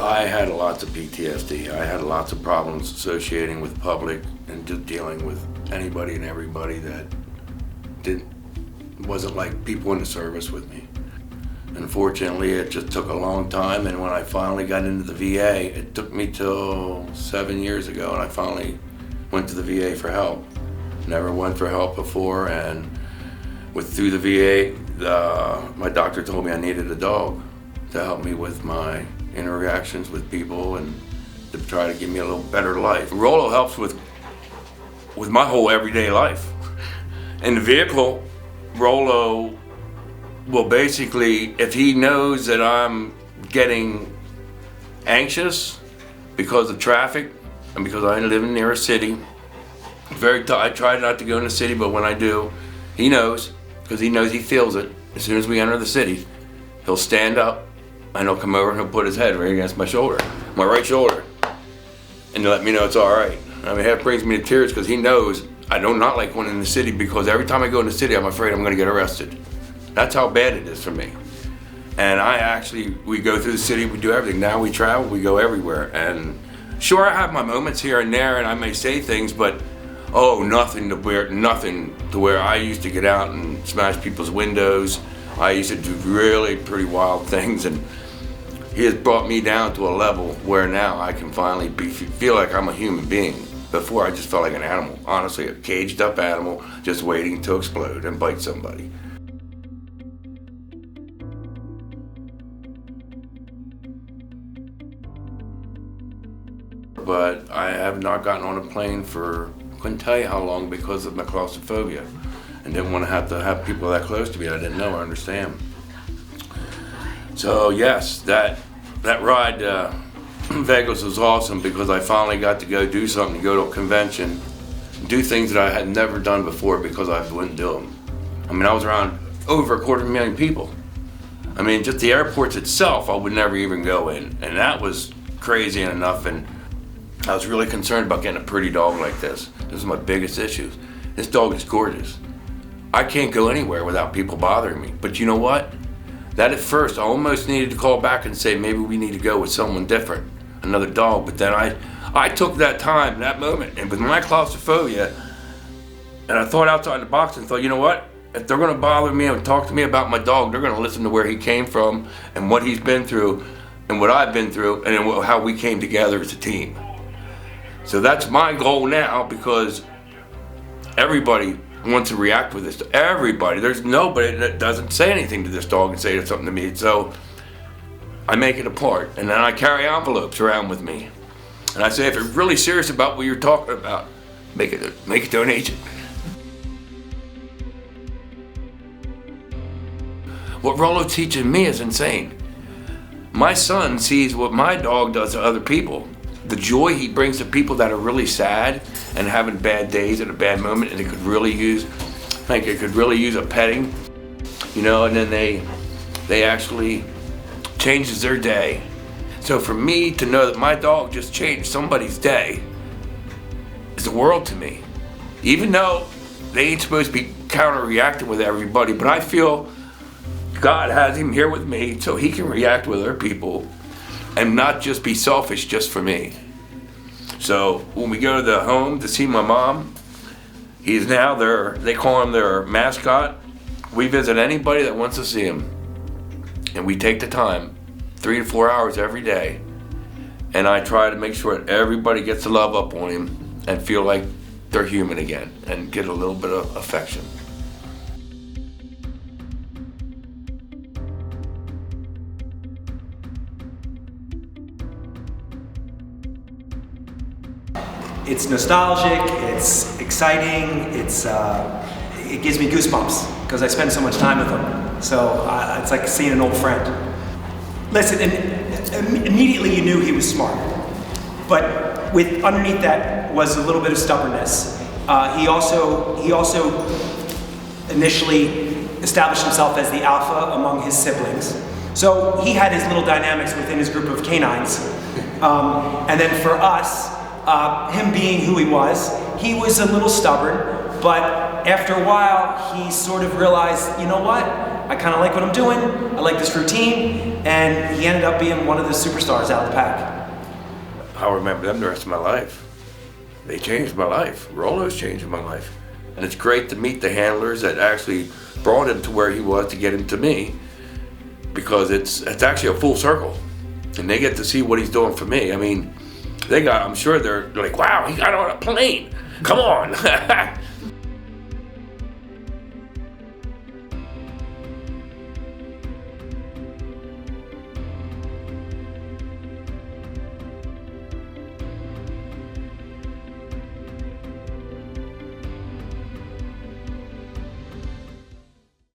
I had lots of PTSD. I had lots of problems associating with public and just dealing with anybody and everybody that wasn't like people in the service with me. Unfortunately, it just took a long time, and when I finally got into the VA, it took me till 7 years ago, and I finally went to the VA for help. Never went for help before, and through the VA, my doctor told me I needed a dog to help me with my interactions with people and to try to give me a little better life. Rolo helps with my whole everyday life. In the vehicle, Rolo will basically, if he knows that I'm getting anxious because of traffic and because I live near a city, I try not to go in the city, but when I do, he knows, because he knows, he feels it. As soon as we enter the city, he'll stand up and he'll come over and he'll put his head right against my shoulder, my right shoulder, and let me know it's all right. I mean, that brings me to tears because he knows I do not like going in the city, because every time I go in the city, I'm afraid I'm going to get arrested. That's how bad it is for me. And we go through the city, we do everything. Now we travel, we go everywhere. And sure, I have my moments here and there, and I may say things, but nothing to where I used to get out and smash people's windows. I used to do really pretty wild things, and he has brought me down to a level where now I can finally feel like I'm a human being. Before, I just felt like an animal, honestly, a caged up animal just waiting to explode and bite somebody. But I have not gotten on a plane couldn't tell you how long, because of my claustrophobia, and didn't want to have people that close to me I didn't know or understand. So yes, that ride to Vegas was awesome, because I finally got to go do something, go to a convention, do things that I had never done before because I wouldn't do them. I mean, I was around over 250,000 people. I mean, just the airports itself, I would never even go in, and that was crazy enough. And I was really concerned about getting a pretty dog like this. This is my biggest issue. This dog is gorgeous. I can't go anywhere without people bothering me. But you know what? That at first, I almost needed to call back and say, maybe we need to go with someone different, another dog. But then I took that time, that moment, and with my claustrophobia, and I thought outside the box and thought, you know what? If they're gonna bother me and talk to me about my dog, they're gonna listen to where he came from and what he's been through and what I've been through and how we came together as a team. So that's my goal now, because everybody wants to react with this. Everybody. There's nobody that doesn't say anything to this dog and say something to me. So I make it a part, and then I carry envelopes around with me. And I say, if you're really serious about what you're talking about, make a donation. What Rolo teaches me is insane. My son sees what my dog does to other people. The joy he brings to people that are really sad and having bad days at a bad moment, and it could really use a petting, and then they actually changes their day. So for me to know that my dog just changed somebody's day is the world to me. Even though they ain't supposed to be counter-reacting with everybody, but I feel God has him here with me so he can react with other people and not just be selfish just for me. So when we go to the home to see my mom, he's now they call him their mascot. We visit anybody that wants to see him, and we take the time, 3 to 4 hours every day, and I try to make sure that everybody gets to love up on him and feel like they're human again and get a little bit of affection. It's nostalgic, it's exciting, it gives me goosebumps because I spend so much time with him. So it's like seeing an old friend. Listen, and immediately you knew he was smart, but underneath that was a little bit of stubbornness. He also initially established himself as the alpha among his siblings. So he had his little dynamics within his group of canines. And then for us, him being who he was a little stubborn, but after a while he sort of realized, you know what, I kind of like what I'm doing. I like this routine. And he ended up being one of the superstars out of the pack. I'll remember them the rest of my life. They changed my life. Rolo's changing my life. And it's great to meet the handlers that actually brought him to where he was to get him to me, because it's actually a full circle. And they get to see what he's doing for me. I mean, I'm sure they're like, wow, he got on a plane. Come on.